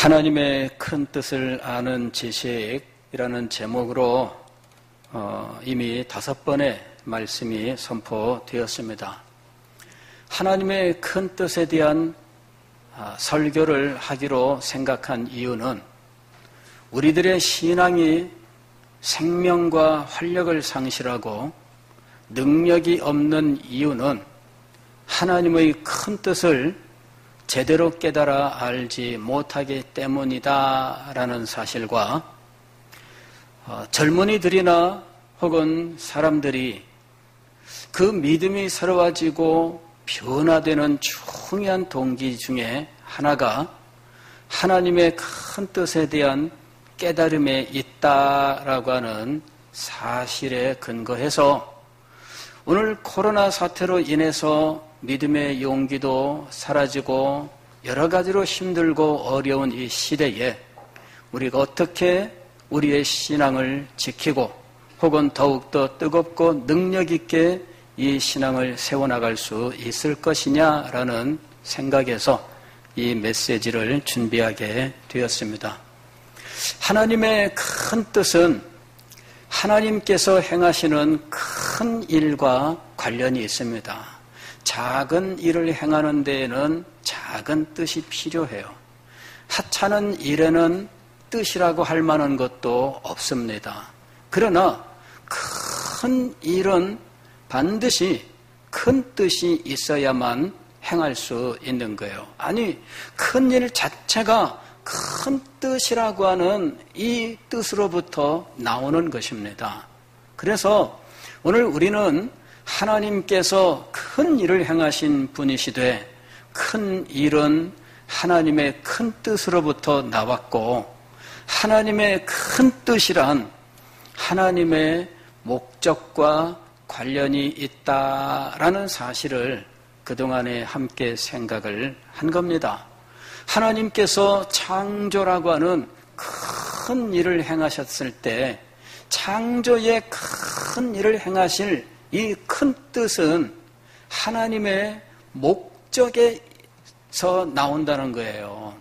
하나님의 큰 뜻을 아는 지식이라는 제목으로 이미 5번의 말씀이 선포되었습니다. 하나님의 큰 뜻에 대한 설교를 하기로 생각한 이유는 우리들의 신앙이 생명과 활력을 상실하고 능력이 없는 이유는 하나님의 큰 뜻을 제대로 깨달아 알지 못하기 때문이다라는 사실과 젊은이들이나 혹은 사람들이 그 믿음이 새로워지고 변화되는 중요한 동기 중에 하나가 하나님의 큰 뜻에 대한 깨달음에 있다라고 하는 사실에 근거해서 오늘 코로나 사태로 인해서 믿음의 용기도 사라지고 여러 가지로 힘들고 어려운 이 시대에 우리가 어떻게 우리의 신앙을 지키고 혹은 더욱더 뜨겁고 능력 있게 이 신앙을 세워나갈 수 있을 것이냐라는 생각에서 이 메시지를 준비하게 되었습니다. 하나님의 큰 뜻은 하나님께서 행하시는 큰 일과 관련이 있습니다. 작은 일을 행하는 데에는 작은 뜻이 필요해요. 하찮은 일에는 뜻이라고 할 만한 것도 없습니다. 그러나 큰 일은 반드시 큰 뜻이 있어야만 행할 수 있는 거예요. 아니, 큰 일 자체가 큰 뜻이라고 하는 이 뜻으로부터 나오는 것입니다. 그래서 오늘 우리는 하나님께서 큰 일을 행하신 분이시되 큰 일은 하나님의 큰 뜻으로부터 나왔고 하나님의 큰 뜻이란 하나님의 목적과 관련이 있다라는 사실을 그동안에 함께 생각을 한 겁니다. 하나님께서 창조라고 하는 큰 일을 행하셨을 때 창조의 큰 일을 행하실 이 큰 뜻은 하나님의 목적에서 나온다는 거예요.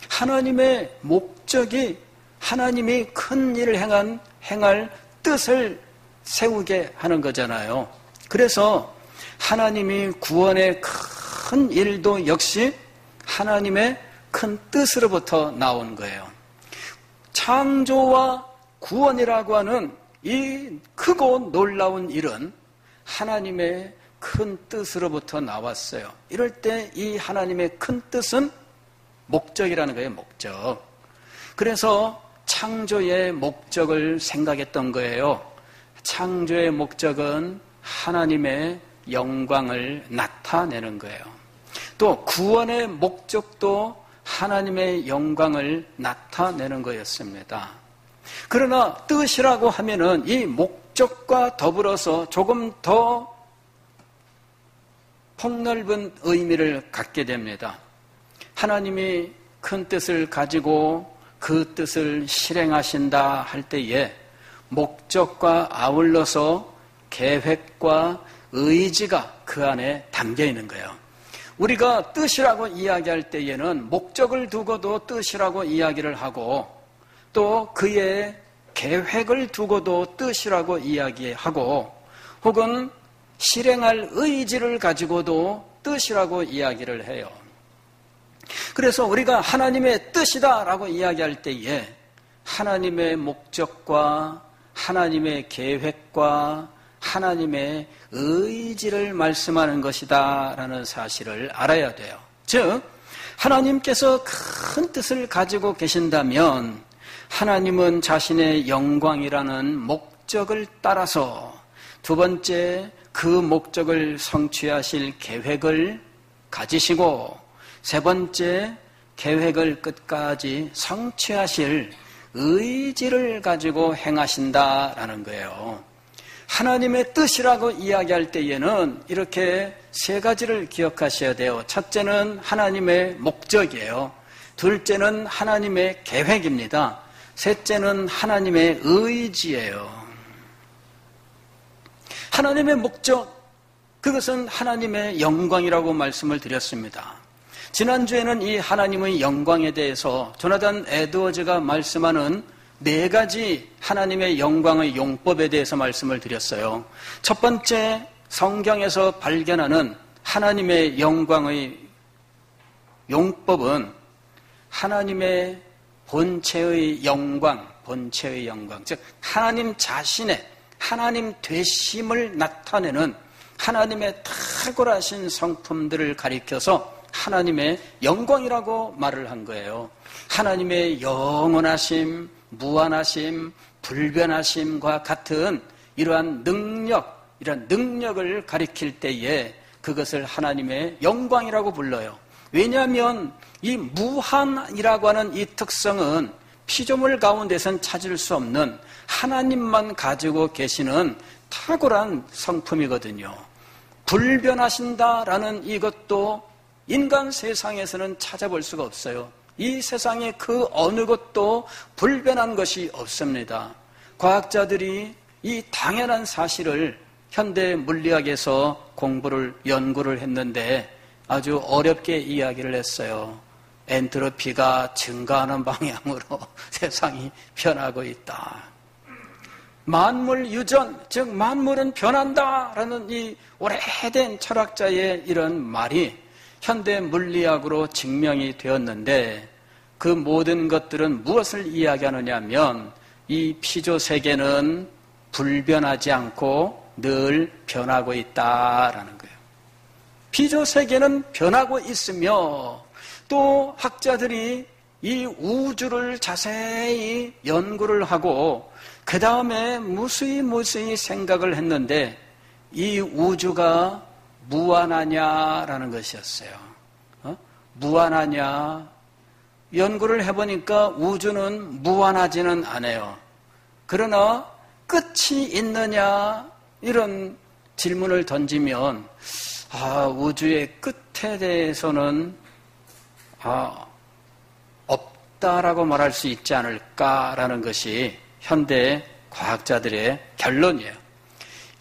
하나님의 목적이 하나님이 큰 일을 행할 뜻을 세우게 하는 거잖아요. 그래서 하나님이 구원의 큰 일도 역시 하나님의 큰 뜻으로부터 나온 거예요. 창조와 구원이라고 하는 이 크고 놀라운 일은 하나님의 큰 뜻으로부터 나왔어요. 이럴 때 이 하나님의 큰 뜻은 목적이라는 거예요, 목적. 그래서 창조의 목적을 생각했던 거예요. 창조의 목적은 하나님의 영광을 나타내는 거예요. 또 구원의 목적도 하나님의 영광을 나타내는 거였습니다. 그러나 뜻이라고 하면은 이 목적과 더불어서 조금 더 폭넓은 의미를 갖게 됩니다. 하나님이 큰 뜻을 가지고 그 뜻을 실행하신다 할 때에 목적과 아울러서 계획과 의지가 그 안에 담겨 있는 거예요. 우리가 뜻이라고 이야기할 때에는 목적을 두고도 뜻이라고 이야기를 하고 또 그의 계획을 두고도 뜻이라고 이야기하고 혹은 실행할 의지를 가지고도 뜻이라고 이야기를 해요. 그래서 우리가 하나님의 뜻이다라고 이야기할 때에 하나님의 목적과 하나님의 계획과 하나님의 의지를 말씀하는 것이다라는 사실을 알아야 돼요. 즉, 하나님께서 큰 뜻을 가지고 계신다면 하나님은 자신의 영광이라는 목적을 따라서 두 번째 그 목적을 성취하실 계획을 가지시고 세 번째 계획을 끝까지 성취하실 의지를 가지고 행하신다라는 거예요. 하나님의 뜻이라고 이야기할 때에는 이렇게 세 가지를 기억하셔야 돼요. 첫째는 하나님의 목적이에요. 둘째는 하나님의 계획입니다. 셋째는 하나님의 의지예요. 하나님의 목적, 그것은 하나님의 영광이라고 말씀을 드렸습니다. 지난주에는 이 하나님의 영광에 대해서 조나단 에드워즈가 말씀하는 4가지 하나님의 영광의 용법에 대해서 말씀을 드렸어요. 첫 번째, 성경에서 발견하는 하나님의 영광의 용법은 하나님의 본체의 영광, 즉 하나님 자신의 하나님 되심을 나타내는 하나님의 탁월하신 성품들을 가리켜서 하나님의 영광이라고 말을 한 거예요. 하나님의 영원하심, 무한하심, 불변하심과 같은 이러한 능력을 가리킬 때에 그것을 하나님의 영광이라고 불러요. 왜냐하면 이 무한이라고 하는 이 특성은 피조물 가운데선 찾을 수 없는 하나님만 가지고 계시는 탁월한 성품이거든요. 불변하신다라는 이것도 인간 세상에서는 찾아볼 수가 없어요. 이 세상에 그 어느 것도 불변한 것이 없습니다. 과학자들이 이 당연한 사실을 현대 물리학에서 연구를 했는데 아주 어렵게 이야기를 했어요. 엔트로피가 증가하는 방향으로 세상이 변하고 있다. 만물 유전, 즉 만물은 변한다라는 이 오래된 철학자의 이런 말이 현대 물리학으로 증명이 되었는데 그 모든 것들은 무엇을 이야기하느냐 하면 이 피조 세계는 불변하지 않고 늘 변하고 있다라는 거예요. 피조 세계는 변하고 있으며 또 학자들이 이 우주를 자세히 연구를 하고 그 다음에 무수히 생각을 했는데 이 우주가 무한하냐라는 것이었어요. 무한하냐? 연구를 해보니까 우주는 무한하지는 않아요. 그러나 끝이 있느냐? 이런 질문을 던지면 우주의 끝에 대해서는 없다라고 말할 수 있지 않을까라는 것이 현대 과학자들의 결론이에요.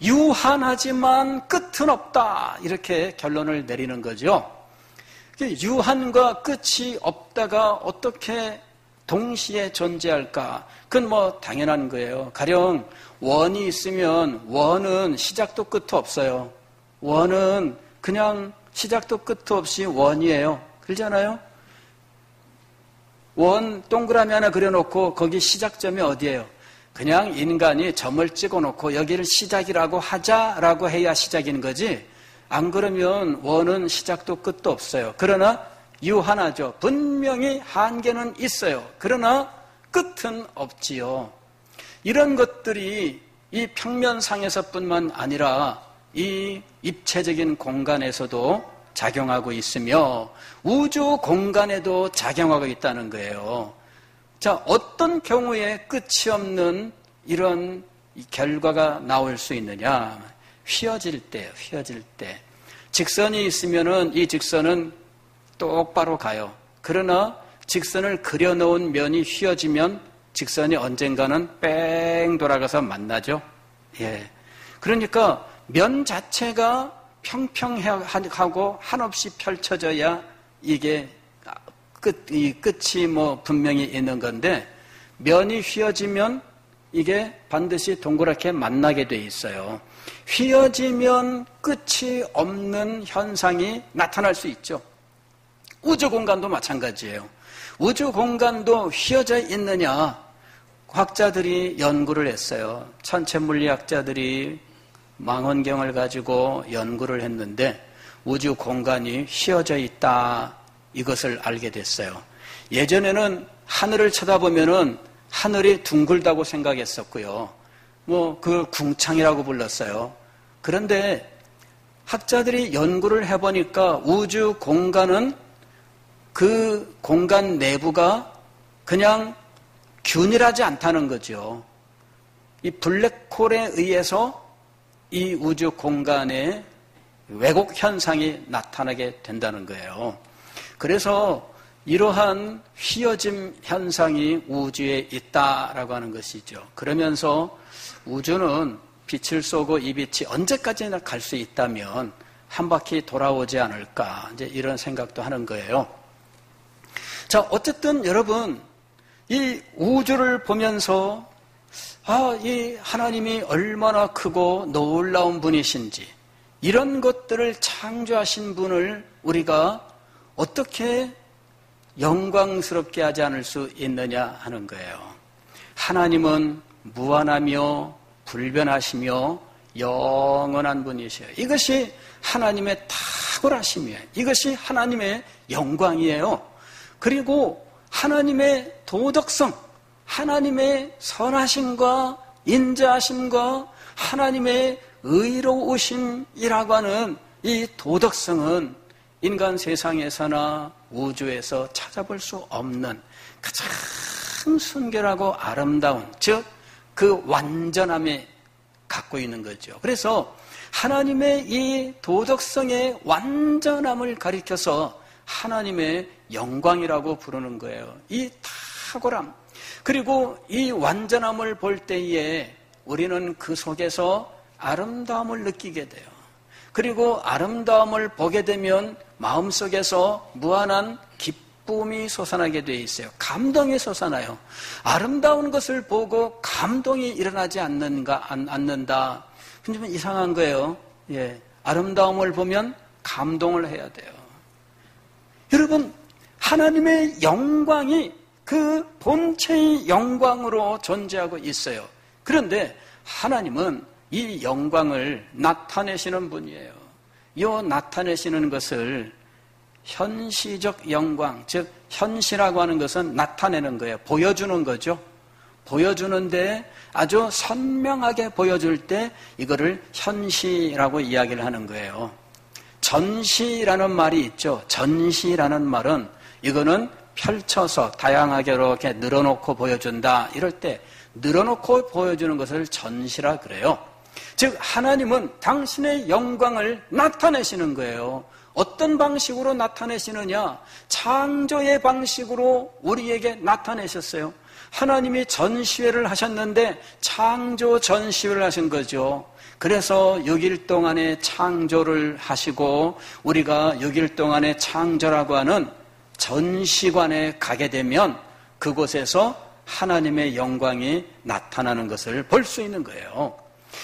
유한하지만 끝은 없다 이렇게 결론을 내리는 거죠. 유한과 끝이 없다가 어떻게 동시에 존재할까? 그건 당연한 거예요. 가령 원이 있으면 원은 시작도 끝도 없어요. 원은 그냥 시작도 끝도 없이 원이에요. 그러잖아요. 원 동그라미 하나 그려놓고 거기 시작점이 어디예요? 그냥 인간이 점을 찍어놓고 여기를 시작이라고 하자라고 해야 시작인 거지. 안 그러면 원은 시작도 끝도 없어요. 그러나 유한하죠. 분명히 한계는 있어요. 그러나 끝은 없지요. 이런 것들이 이 평면상에서뿐만 아니라 이 입체적인 공간에서도 작용하고 있으며 우주 공간에도 작용하고 있다는 거예요. 자, 어떤 경우에 끝이 없는 이런 결과가 나올 수 있느냐? 휘어질 때. 직선이 있으면은 이 직선은 똑바로 가요. 그러나 직선을 그려놓은 면이 휘어지면 직선이 언젠가는 뺑 돌아가서 만나죠. 예. 그러니까 면 자체가 평평하고 한없이 펼쳐져야 이게 끝이 분명히 있는 건데 면이 휘어지면 이게 반드시 동그랗게 만나게 돼 있어요. 휘어지면 끝이 없는 현상이 나타날 수 있죠. 우주 공간도 마찬가지예요. 우주 공간도 휘어져 있느냐? 과학자들이 연구를 했어요. 천체 물리학자들이 망원경을 가지고 연구를 했는데 우주 공간이 휘어져 있다. 이것을 알게 됐어요. 예전에는 하늘을 쳐다보면은 하늘이 둥글다고 생각했었고요. 그 궁창이라고 불렀어요. 그런데 학자들이 연구를 해보니까 우주 공간은 그 공간 내부가 그냥 균일하지 않다는 거죠. 이 블랙홀에 의해서 이 우주 공간에 왜곡 현상이 나타나게 된다는 거예요. 그래서 이러한 휘어짐 현상이 우주에 있다라고 하는 것이죠. 그러면서 우주는 빛을 쏘고 이 빛이 언제까지나 갈 수 있다면 한 바퀴 돌아오지 않을까, 이제 이런 생각도 하는 거예요. 자, 어쨌든 여러분, 이 우주를 보면서 이 하나님이 얼마나 크고 놀라운 분이신지, 이런 것들을 창조하신 분을 우리가 어떻게 영광스럽게 하지 않을 수 있느냐 하는 거예요. 하나님은 무한하며 불변하시며 영원한 분이세요. 이것이 하나님의 탁월하심이에요. 이것이 하나님의 영광이에요. 그리고 하나님의 도덕성, 하나님의 선하심과 인자하심과 하나님의 의로우심이라고 하는 이 도덕성은 인간 세상에서나 우주에서 찾아볼 수 없는 가장 순결하고 아름다운, 즉 그 완전함에 갖고 있는 거죠. 그래서 하나님의 이 도덕성의 완전함을 가리켜서 하나님의 영광이라고 부르는 거예요. 이 탁월함, 그리고 이 완전함을 볼 때에 우리는 그 속에서 아름다움을 느끼게 돼요. 그리고 아름다움을 보게 되면 마음속에서 무한한 기쁨이 솟아나게 돼 있어요. 감동이 솟아나요. 아름다운 것을 보고 감동이 일어나지 않는다. 근데 이상한 거예요. 아름다움을 보면 감동을 해야 돼요. 여러분, 하나님의 영광이 그 본체의 영광으로 존재하고 있어요. 그런데 하나님은 이 영광을 나타내시는 분이에요. 이 나타내시는 것을 현시적 영광, 즉 현시라고 하는 것은 나타내는 거예요. 보여주는 거죠. 보여주는데 아주 선명하게 보여줄 때 이거를 현시라고 이야기를 하는 거예요. 전시라는 말이 있죠. 전시라는 말은 이거는 펼쳐서 다양하게 이렇게 늘어놓고 보여준다. 이럴 때 늘어놓고 보여주는 것을 전시라 그래요. 즉 하나님은 당신의 영광을 나타내시는 거예요. 어떤 방식으로 나타내시느냐? 창조의 방식으로 우리에게 나타내셨어요. 하나님이 전시회를 하셨는데 창조 전시회를 하신 거죠. 그래서 6일 동안의 창조를 하시고 우리가 6일 동안의 창조라고 하는 전시관에 가게 되면 그곳에서 하나님의 영광이 나타나는 것을 볼 수 있는 거예요.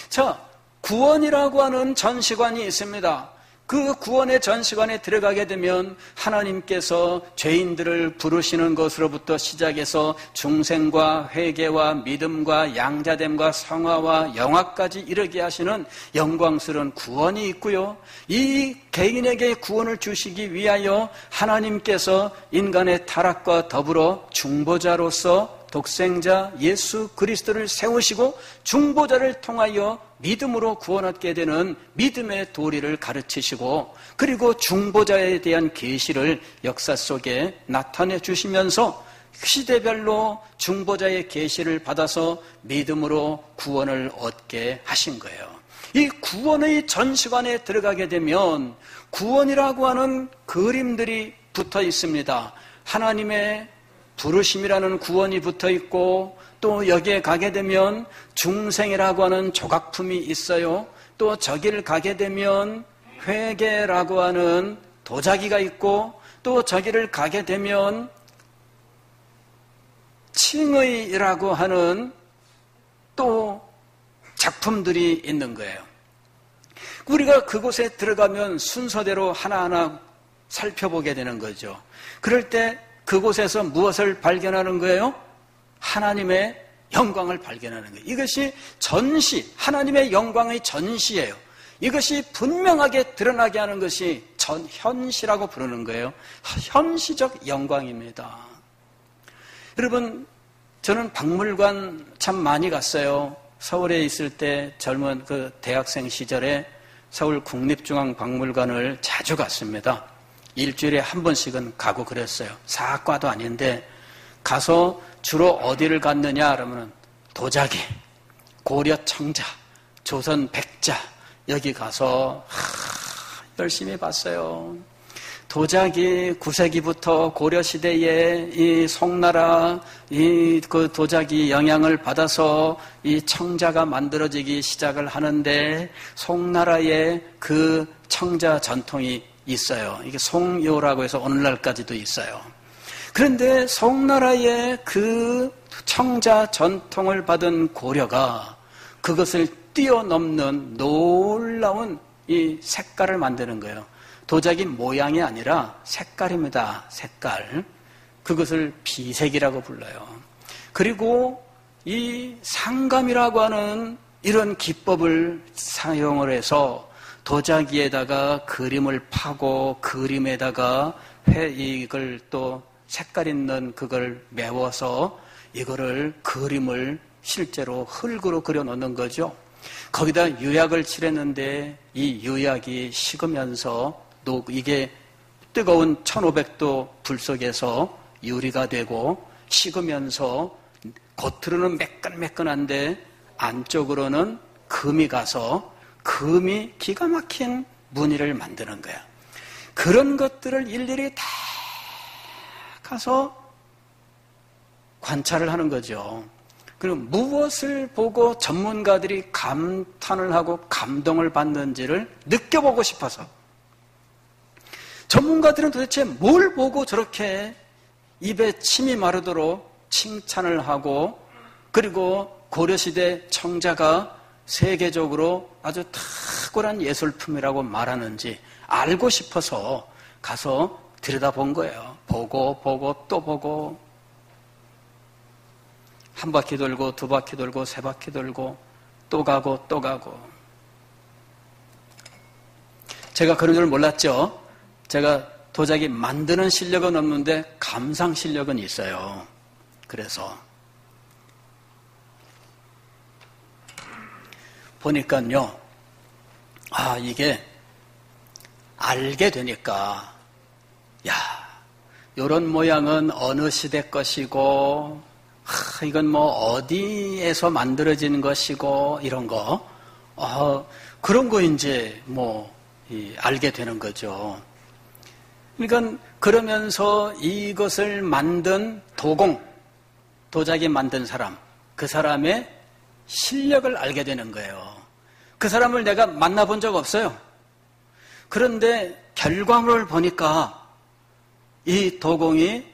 자, 구원이라고 하는 전시관이 있습니다. 그 구원의 전시관에 들어가게 되면 하나님께서 죄인들을 부르시는 것으로부터 시작해서 중생과 회개와 믿음과 양자됨과 성화와 영화까지 이르게 하시는 영광스러운 구원이 있고요. 이 개인에게 구원을 주시기 위하여 하나님께서 인간의 타락과 더불어 중보자로서 독생자 예수 그리스도를 세우시고 중보자를 통하여 믿음으로 구원 얻게 되는 믿음의 도리를 가르치시고 그리고 중보자에 대한 계시를 역사 속에 나타내 주시면서 시대별로 중보자의 계시를 받아서 믿음으로 구원을 얻게 하신 거예요. 이 구원의 전시관에 들어가게 되면 구원이라고 하는 그림들이 붙어 있습니다. 하나님의 부르심이라는 구원이 붙어 있고 또 여기에 가게 되면 중생이라고 하는 조각품이 있어요. 또 저기를 가게 되면 회개라고 하는 도자기가 있고 또 저기를 가게 되면 칭의라고 하는 또 작품들이 있는 거예요. 우리가 그곳에 들어가면 순서대로 하나하나 살펴보게 되는 거죠. 그럴 때 그곳에서 무엇을 발견하는 거예요? 하나님의 영광을 발견하는 거예요. 이것이 전시, 하나님의 영광의 전시예요. 이것이 분명하게 드러나게 하는 것이 현시라고 부르는 거예요. 현시적 영광입니다. 여러분, 저는 박물관 참 많이 갔어요. 서울에 있을 때 젊은 그 대학생 시절에 서울 국립중앙박물관을 자주 갔습니다. 일주일에 한 번씩은 가고 그랬어요. 사학과도 아닌데 가서 주로 어디를 갔느냐 그러면 도자기, 고려 청자, 조선 백자 여기 가서 열심히 봤어요. 도자기 9세기부터 고려시대에 이 송나라 그 도자기 영향을 받아서 이 청자가 만들어지기 시작을 하는데 송나라에 그 청자 전통이 있어요. 이게 송요라고 해서 오늘날까지도 있어요. 그런데 송나라의 그 청자 전통을 받은 고려가 그것을 뛰어넘는 놀라운 이 색깔을 만드는 거예요. 도자기 모양이 아니라 색깔입니다. 색깔. 그것을 비색이라고 불러요. 그리고 이 상감이라고 하는 이런 기법을 사용을 해서 도자기에다가 그림을 파고 그림에다가 이걸 또 색깔 있는 그걸 메워서 이거를 그림을 실제로 흙으로 그려 놓는 거죠. 거기다 유약을 칠했는데 이 유약이 식으면서 이게 뜨거운 1500도 불 속에서 유리가 되고 식으면서 겉으로는 매끈매끈한데 안쪽으로는 금이 가서 금이 기가 막힌 무늬를 만드는 거야. 그런 것들을 일일이 다 가서 관찰을 하는 거죠. 그리고 무엇을 보고 전문가들이 감탄을 하고 감동을 받는지를 느껴보고 싶어서 전문가들은 도대체 뭘 보고 저렇게 입에 침이 마르도록 칭찬을 하고 그리고 고려시대 청자가 세계적으로 아주 탁월한 예술품이라고 말하는지 알고 싶어서 가서 들여다본 거예요. 보고 또 보고 한 바퀴 돌고 두 바퀴 돌고 세 바퀴 돌고 또 가고 제가 그런 줄 몰랐죠. 제가 도자기 만드는 실력은 없는데 감상 실력은 있어요. 그래서 보니까요, 이게 알게 되니까, 요런 모양은 어느 시대 것이고, 이건 뭐 어디에서 만들어진 것이고, 이런 거, 그런 거 이제 알게 되는 거죠. 그러니까 그러면서 이것을 만든 도자기 만든 사람, 그 사람의 실력을 알게 되는 거예요. 그 사람을 내가 만나본 적 없어요. 그런데 결과물을 보니까 이 도공이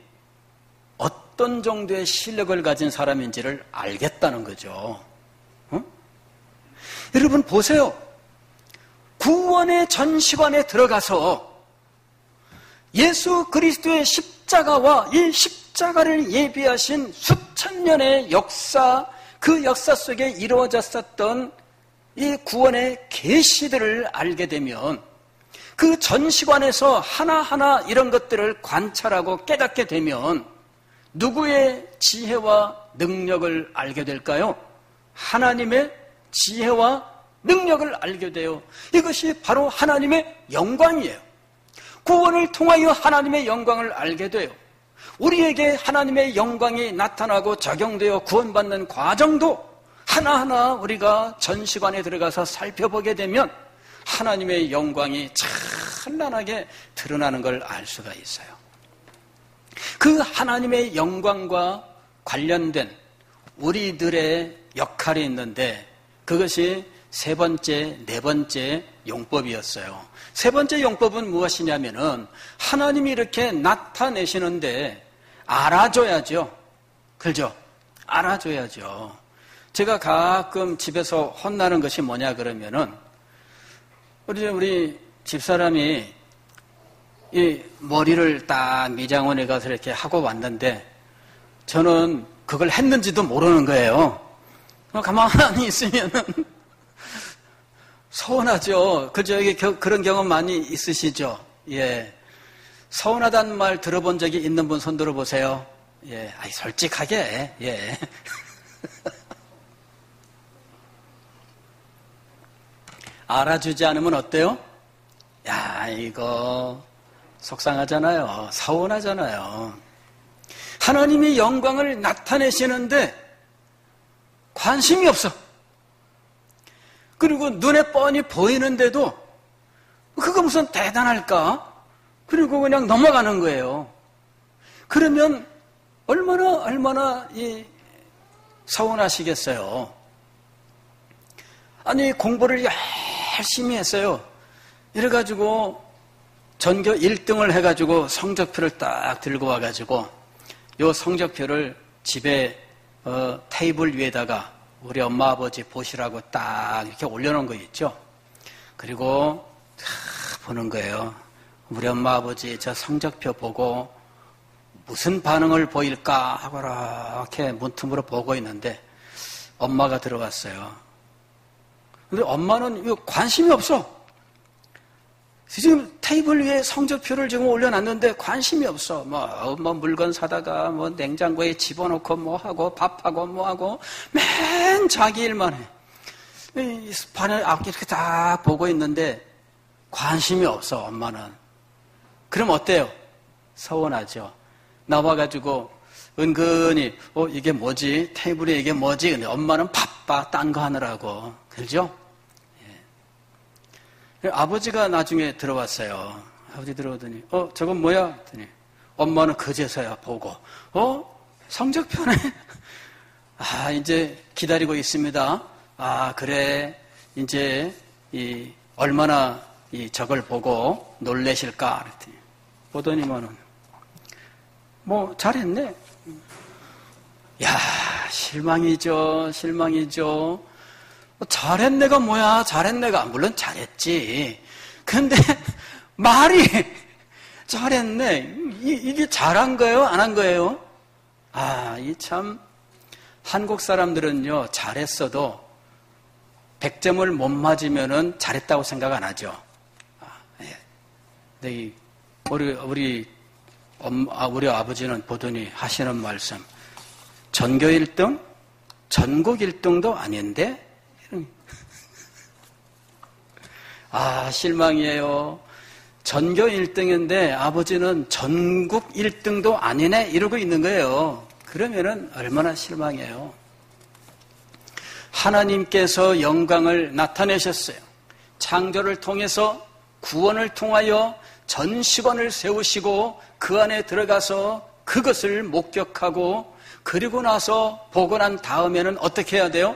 어떤 정도의 실력을 가진 사람인지를 알겠다는 거죠. 여러분 보세요. 구원의 전시관에 들어가서 예수 그리스도의 십자가와 이 십자가를 예비하신 수천 년의 역사, 그 역사 속에 이루어졌었던 이 구원의 계시들을 알게 되면 그 전시관에서 하나하나 이런 것들을 관찰하고 깨닫게 되면 누구의 지혜와 능력을 알게 될까요? 하나님의 지혜와 능력을 알게 돼요. 이것이 바로 하나님의 영광이에요. 구원을 통하여 하나님의 영광을 알게 돼요. 우리에게 하나님의 영광이 나타나고 적용되어 구원받는 과정도 하나하나 우리가 전시관에 들어가서 살펴보게 되면 하나님의 영광이 찬란하게 드러나는 걸 알 수가 있어요. 그 하나님의 영광과 관련된 우리들의 역할이 있는데 그것이 세 번째, 네 번째 용법이었어요. 세 번째 용법은 무엇이냐면은 하나님이 이렇게 나타내시는데 알아줘야죠. 그죠? 알아줘야죠. 제가 가끔 집에서 혼나는 것이 뭐냐 그러면은 우리 집사람이 이 머리를 딱 미장원에 가서 이렇게 하고 왔는데 저는 그걸 했는지도 모르는 거예요. 가만히 있으면은 서운하죠. 그죠? 그런 경험 많이 있으시죠? 예. 서운하다는 말 들어본 적이 있는 분 손 들어보세요. 예. 솔직하게. 예. 알아주지 않으면 어때요? 이거 속상하잖아요. 서운하잖아요. 하나님이 영광을 나타내시는데 관심이 없어. 그리고 눈에 뻔히 보이는데도 그거 무슨 대단할까? 그리고 그냥 넘어가는 거예요. 그러면 얼마나 서운하시겠어요. 아니, 공부를 열심히 했어요. 이래가지고 전교 1등을 해가지고 성적표를 딱 들고 와가지고 요 성적표를 집에 테이블 위에다가 우리 엄마 아버지 보시라고 딱 이렇게 올려놓은 거 있죠. 그리고 보는 거예요. 우리 엄마 아버지 저 성적표 보고 무슨 반응을 보일까 하고 이렇게 문틈으로 보고 있는데 엄마가 들어왔어요. 근데 엄마는 이거 관심이 없어. 지금 테이블 위에 성적표를 지금 올려놨는데 관심이 없어. 뭐 물건 사다가 뭐 냉장고에 집어넣고 뭐 하고 밥하고 뭐 하고 맨 자기 일만 해. 이 반을 이렇게 딱 보고 있는데 관심이 없어, 엄마는. 그럼 어때요? 서운하죠. 나와가지고 은근히 이게 뭐지? 테이블에 이게 뭐지? 근데 엄마는 바빠, 딴 거 하느라고. 그렇죠? 아버지가 나중에 들어왔어요. 아버지 들어오더니 저건 뭐야? 했더니 엄마는 그제서야 보고 성적표네? 이제 기다리고 있습니다. 그래, 이제 얼마나 저걸 보고 놀래실까? 그랬더니 보더니만은 뭐 잘했네. 야, 실망이죠. 잘했네가 뭐야? 잘했네가 물론 잘했지. 근데 말이 잘했네. 이게 잘한 거예요? 안 한 거예요? 이 참 한국 사람들은요, 잘했어도 100점을 못 맞으면은 잘했다고 생각 안 하죠. 네, 우리 아버지는 보더니 하시는 말씀, 전교 1등, 전국 1등도 아닌데, 실망이에요. 전교 1등인데 아버지는 전국 1등도 아니네 이러고 있는 거예요. 그러면은 얼마나 실망해요. 하나님께서 영광을 나타내셨어요. 창조를 통해서 구원을 통하여 전시관을 세우시고 그 안에 들어가서 그것을 목격하고 그리고 나서 보고 난 다음에는 어떻게 해야 돼요?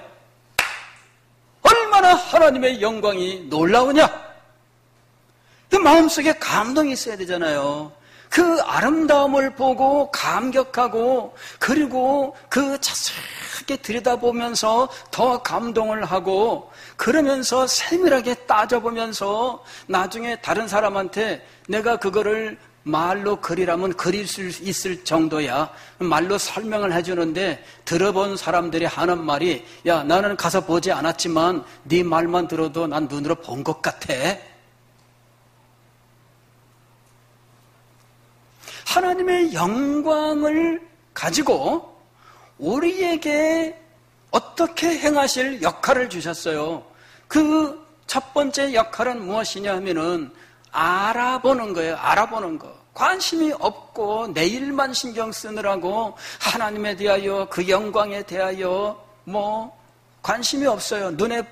얼마나 하나님의 영광이 놀라우냐? 그 마음속에 감동이 있어야 되잖아요. 그 아름다움을 보고 감격하고 그리고 그 자세하게 들여다보면서 더 감동을 하고 그러면서 세밀하게 따져보면서 나중에 다른 사람한테 내가 그거를 말로 그리라면 그릴 수 있을 정도야. 말로 설명을 해주는데 들어본 사람들이 하는 말이 야, 나는 가서 보지 않았지만 네 말만 들어도 난 눈으로 본 것 같아. 하나님의 영광을 가지고 우리에게 어떻게 행하실 역할을 주셨어요. 그 첫 번째 역할은 무엇이냐 하면은 알아보는 거예요. 알아보는 거. 관심이 없고 내일만 신경 쓰느라고 하나님에 대하여 그 영광에 대하여 뭐 관심이 없어요. 눈에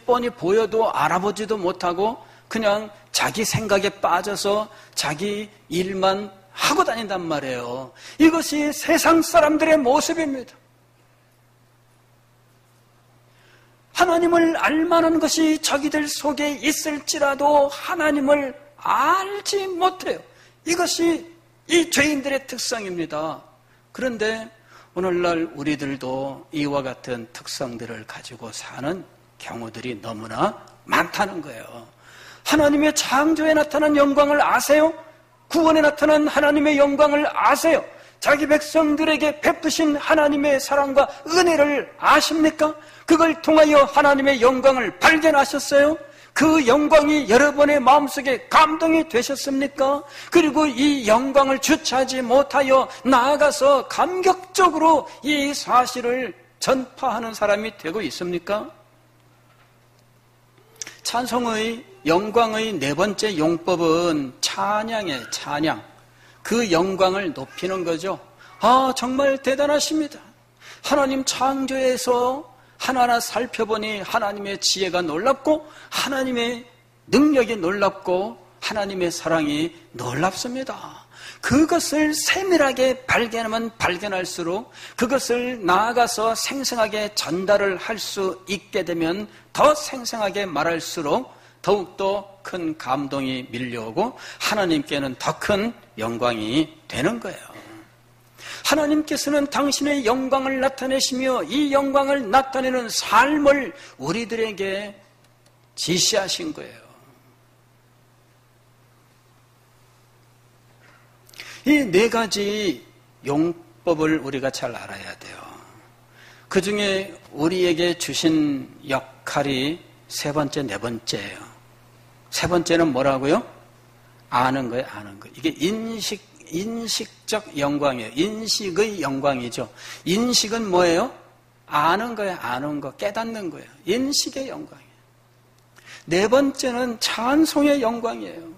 뻔히 보여도 알아보지도 못하고 그냥 자기 생각에 빠져서 자기 일만 하고 다닌단 말이에요. 이것이 세상 사람들의 모습입니다. 하나님을 알만한 것이 자기들 속에 있을지라도 하나님을 알지 못해요. 이것이 이 죄인들의 특성입니다. 그런데 오늘날 우리들도 이와 같은 특성들을 가지고 사는 경우들이 너무나 많다는 거예요. 하나님의 창조에 나타난 영광을 아세요? 구원에 나타난 하나님의 영광을 아세요? 자기 백성들에게 베푸신 하나님의 사랑과 은혜를 아십니까? 그걸 통하여 하나님의 영광을 발견하셨어요? 그 영광이 여러분의 마음속에 감동이 되셨습니까? 그리고 이 영광을 주체하지 못하여 나아가서 감격적으로 이 사실을 전파하는 사람이 되고 있습니까? 찬송의 영광의 네 번째 용법은 찬양이에요. 찬양. 그 영광을 높이는 거죠. 정말 대단하십니다. 하나님 창조에서 하나하나 살펴보니 하나님의 지혜가 놀랍고 하나님의 능력이 놀랍고 하나님의 사랑이 놀랍습니다. 그것을 세밀하게 발견하면 발견할수록 그것을 나아가서 생생하게 전달을 할 수 있게 되면 더 생생하게 말할수록 더욱더 큰 감동이 밀려오고 하나님께는 더 큰 영광이 되는 거예요. 하나님께서는 당신의 영광을 나타내시며 이 영광을 나타내는 삶을 우리들에게 지시하신 거예요. 이 네 가지 용법을 우리가 잘 알아야 돼요. 그 중에 우리에게 주신 역할이 세 번째, 네 번째예요. 세 번째는 뭐라고요? 아는 거예요, 아는 거. 이게 인식적 영광이에요. 인식의 영광이죠. 인식은 뭐예요? 아는 거예요, 아는 거. 깨닫는 거예요. 인식의 영광이에요. 네 번째는 찬송의 영광이에요.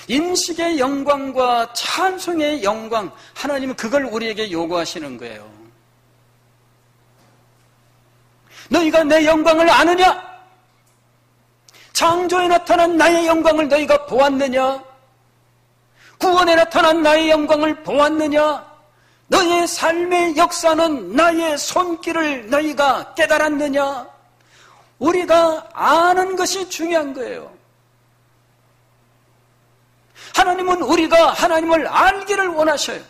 인식의 영광과 찬송의 영광, 하나님은 그걸 우리에게 요구하시는 거예요. 너희가 내 영광을 아느냐? 창조에 나타난 나의 영광을 너희가 보았느냐? 구원에 나타난 나의 영광을 보았느냐? 너희의 삶의 역사는 나의 손길을 너희가 깨달았느냐? 우리가 아는 것이 중요한 거예요. 하나님은 우리가 하나님을 알기를 원하셔요.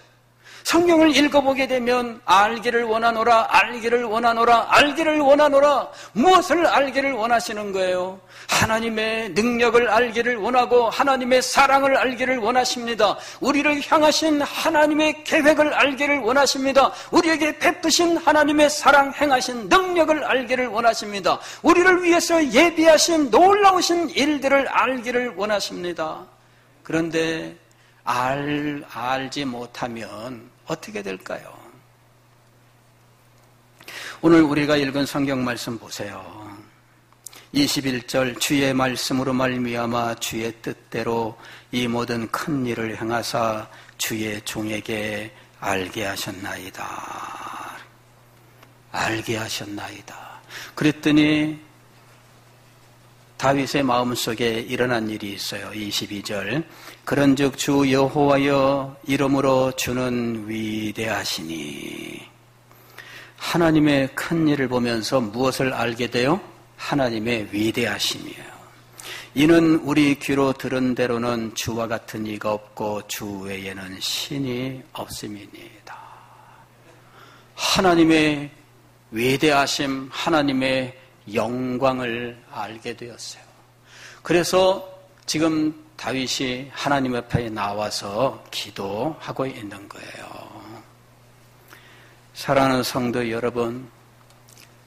성경을 읽어보게 되면 알기를 원하노라, 알기를 원하노라, 알기를 원하노라. 무엇을 알기를 원하시는 거예요? 하나님의 능력을 알기를 원하고 하나님의 사랑을 알기를 원하십니다. 우리를 향하신 하나님의 계획을 알기를 원하십니다. 우리에게 베푸신 하나님의 사랑 행하신 능력을 알기를 원하십니다. 우리를 위해서 예비하신 놀라우신 일들을 알기를 원하십니다. 그런데 알지 못하면 어떻게 될까요? 오늘 우리가 읽은 성경 말씀 보세요. 21절 주의 말씀으로 말미암아 주의 뜻대로 이 모든 큰 일을 행하사 주의 종에게 알게 하셨나이다. 알게 하셨나이다. 그랬더니 다윗의 마음속에 일어난 일이 있어요. 22절 그런즉 주 여호와여 이름으로 주는 위대하시니. 하나님의 큰 일을 보면서 무엇을 알게 돼요? 하나님의 위대하심이에요. 이는 우리 귀로 들은 대로는 주와 같은 이가 없고 주 외에는 신이 없음이니이다. 하나님의 위대하심, 하나님의 영광을 알게 되었어요. 그래서 지금 다윗이 하나님 앞에 나와서 기도하고 있는 거예요. 사랑하는 성도 여러분,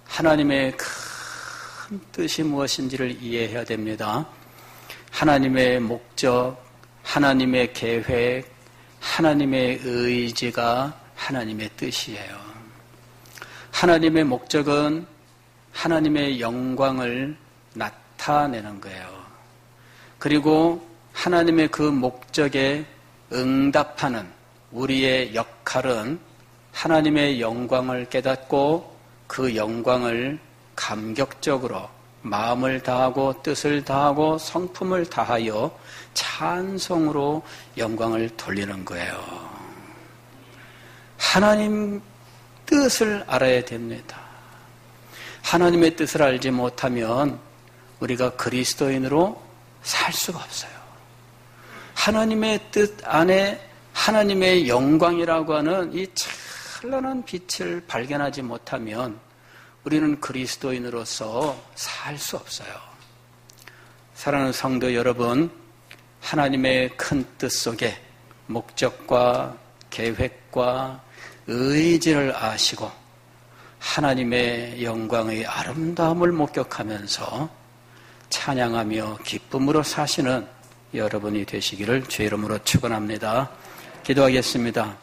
하나님의 큰 뜻이 무엇인지를 이해해야 됩니다. 하나님의 목적, 하나님의 계획, 하나님의 의지가 하나님의 뜻이에요. 하나님의 목적은 하나님의 영광을 나타내는 거예요. 그리고 하나님의 그 목적에 응답하는 우리의 역할은 하나님의 영광을 깨닫고 그 영광을 감격적으로 마음을 다하고 뜻을 다하고 성품을 다하여 찬송으로 영광을 돌리는 거예요. 하나님 뜻을 알아야 됩니다. 하나님의 뜻을 알지 못하면 우리가 그리스도인으로 살 수가 없어요. 하나님의 뜻 안에 하나님의 영광이라고 하는 이 찬란한 빛을 발견하지 못하면 우리는 그리스도인으로서 살 수 없어요. 사랑하는 성도 여러분, 하나님의 큰 뜻 속에 목적과 계획과 의지를 아시고 하나님의 영광의 아름다움을 목격하면서 찬양하며 기쁨으로 사시는 여러분이 되시기를 주의 이름으로 축원합니다. 기도하겠습니다.